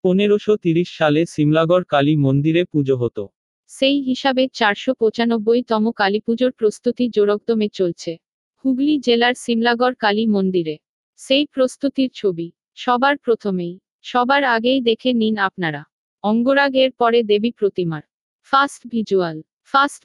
1530 সালে সিমলাগড় কালী মন্দিরে পুজো হতো। সেই হিসাবে 495তম কালীপুজোর প্রস্তুতি জোরকদমে চলছে হুগলি জেলার সিমলাগড় কালী মন্দিরে। সেই প্রস্তুতির ছবি সবার প্রথমেই সবার আগেই দেখে নিন আপনারা। অঙ্গরাগ এর পরে দেবী প্রতিমার ফার্স্ট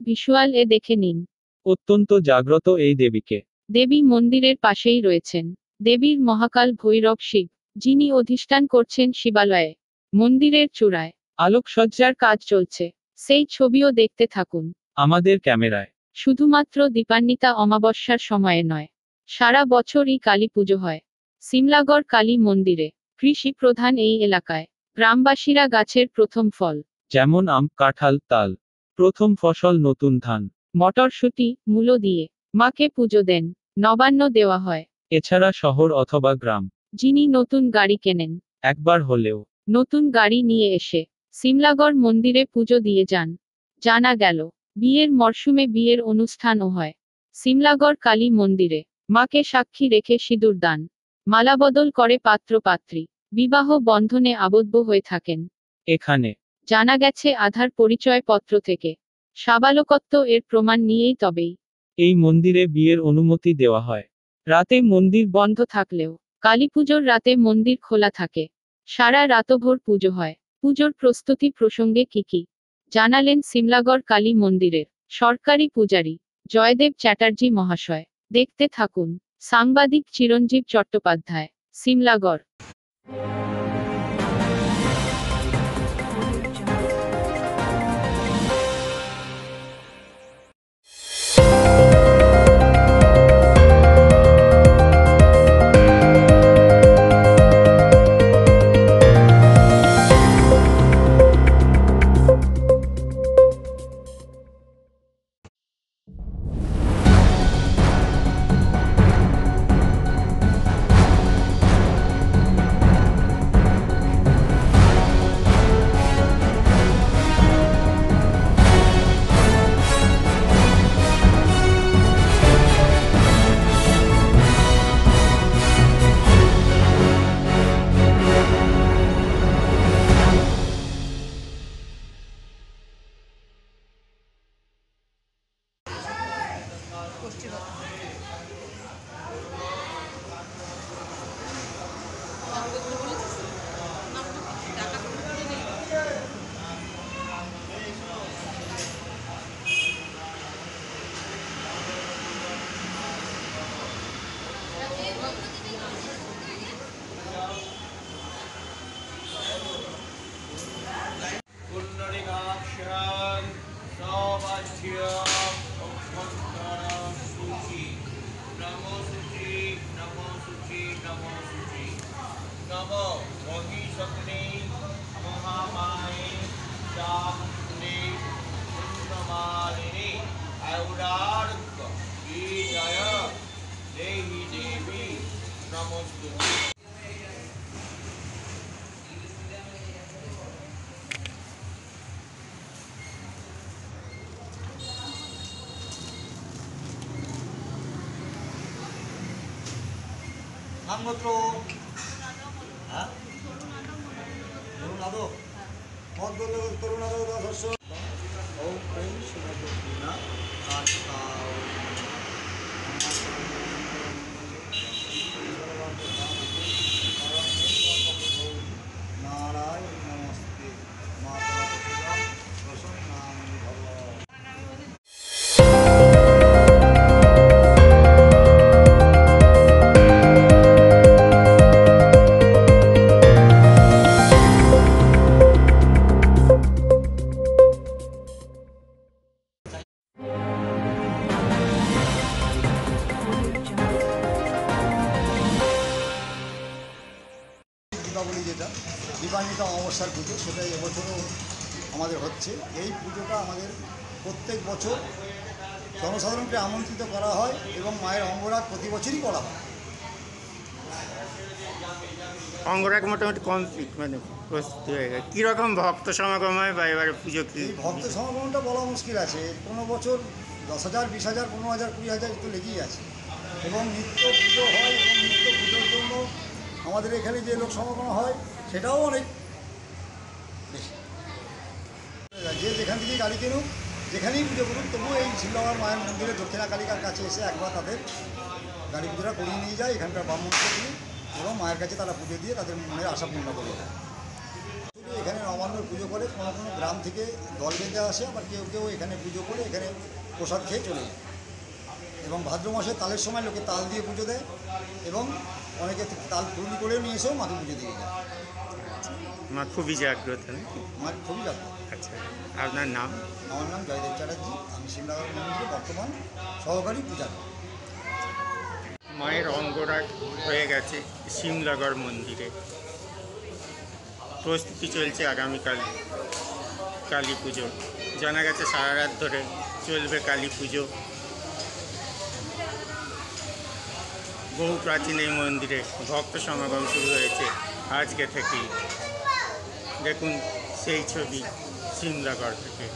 ভিজুয়াল এ দেখে নিন। অত্যন্ত জাগ্রত এই দেবীকে দেবী মন্দিরের পাশেই রয়েছেন দেবীর মহাকাল ভৈরব শিব, যিনি অধিষ্ঠান করছেন শিবালয়ে। মন্দিরের চূড়ায় আলোকসজ্জার কাজ চলছে, সেই ছবিও দেখতে থাকুন আমাদের ক্যামেরায়। শুধুমাত্র দীপান্বিতা অমাবস্যার সময়ে নয়, সারা বছরই কালী পুজো হয় সিমলাগড় কালী মন্দিরে। কৃষি প্রধান এই এলাকায় গ্রামবাসীরা গাছের প্রথম ফল যেমন আম, কাঁঠাল, তাল, প্রথম ফসল নতুন ধান, মটরশুঁটি, মূলো দিয়ে মাকে পুজো দেন, নবান্ন দেওয়া হয়। এছাড়া শহর অথবা গ্রাম যিনি নতুন গাড়ি কেনেন, একবার হলেও নতুন গাড়ি নিয়ে এসে সিমলাগড় মন্দিরে পুজো দিয়ে যান। জানা গেল বিয়ের মরশুমে বিয়ের অনুষ্ঠানও হয় সিমলাগড় কালী মন্দিরে। মাকে সাক্ষী রেখে সিঁদুর দান, মালাবদল করে পাত্র পাত্রী বিবাহ বন্ধনে আবদ্ধ হয়ে থাকেন। এখানে জানা গেছে আধার পরিচয় পত্র থেকে সাবালকত্ব এর প্রমাণ নিয়েই তবেই এই মন্দিরে বিয়ের অনুমতি দেওয়া হয়। রাতে মন্দির বন্ধ থাকলেও কালীপুজোর রাতে মন্দির খোলা থাকে, সারা রাতভর পুজো হয়। পুজোর প্রস্তুতি প্রসঙ্গে কি জানালেন সিমলাগড় কালী মন্দিরের সরকারি পূজারী জয়দেব চ্যাটার্জি মহাশয়। দেখতে থাকুন সাংবাদিক চিরঞ্জীব চট্টোপাধ্যায়, সিমলাগড়। नमो महिषग्ने महामाये चामुण्डे पुण्यमालिनी औरार्क विजय देहि देवी नमोस्तुते। নামগোত্র তরুণাদক তরুণাদক দর্শ ওম প্রেম শিবনা নারায়ণ নমস্তে মাতা প্রসন্নামি ভব। দীপাবলি যেটা দীপান্বিতা অমাবস্যার পুজো, সেটা এবছরও আমাদের হচ্ছে। এই পুজোটা আমাদের প্রত্যেক বছর জনসাধারণকে আমন্ত্রিত করা হয় এবং মায়ের অঙ্গরাগ প্রতি বছরই করা হয়। অঙ্গরাগ মোটামুটি কমপ্লিট, মানে প্রস্তুতি হয়ে গেছে। কীরকম ভক্ত সমাগম হয় বা এবারে পুজো কি? এই ভক্ত সমাগমটা বলা মুশকিল আছে, কোনো বছর 10,000, 20,000, 15,000, 20,000 তো লেগেই আছে এবং নিত্য পুজো হয় এবং নিত্য পুজোর জন্য আমাদের এখানে যে লোক সমাগম হয় সেটাও অনেক যেখান থেকেই গাড়ি কিনুক, যেখানেই পুজো করুক, তবুও এই শিমলাগড় মায়ের মন্দিরে দক্ষিণা কালিকার কাছে এসে একবার তাদের গাড়ি পুজোটা করিয়ে নিয়ে যায় এখানকার ব্রাহ্মণকে দিয়ে, এবং মায়ের কাছে তারা পুজো দিয়ে তাদের মনের আশা পূর্ণ করে দেয়। শুধু এখানে নবান্নর পুজো করে, কোনো কোনো গ্রাম থেকে দল বেঁধে আসে, আবার কেউ কেউ এখানে পুজো করে এখানে প্রসাদ খেয়ে চলে যায়। এবং ভাদ্র মাসে তালের সময় লোকে তাল দিয়ে পুজো দেয়, এবং অনেকে তাল ফুরুলি করেও নিয়ে এসেও মাকে পুজো দিয়ে যায়। মা খুবই জাগ্রত নাকি? মা খুবই জাগ্রত। আচ্ছা, আপনার নাম? আমার নাম জয়দেব চ্যাটার্জি, আমি শিমলাগড় মন্দিরে বর্তমান সহকারী পূজারী। মায়ের অঙ্গরাগ হয়ে গেছে শিমলাগড় মন্দিরে, প্রস্তুতি চলছে আগামীকাল কালী পুজো। জানা গেছে সারা রাত ধরে চলবে কালী পুজো। বহু প্রাচীন এই মন্দিরে ভক্ত সমাগম শুরু হয়েছে আজকে থেকেই। দেখুন সেই ছবি শিমলাগড় থেকে।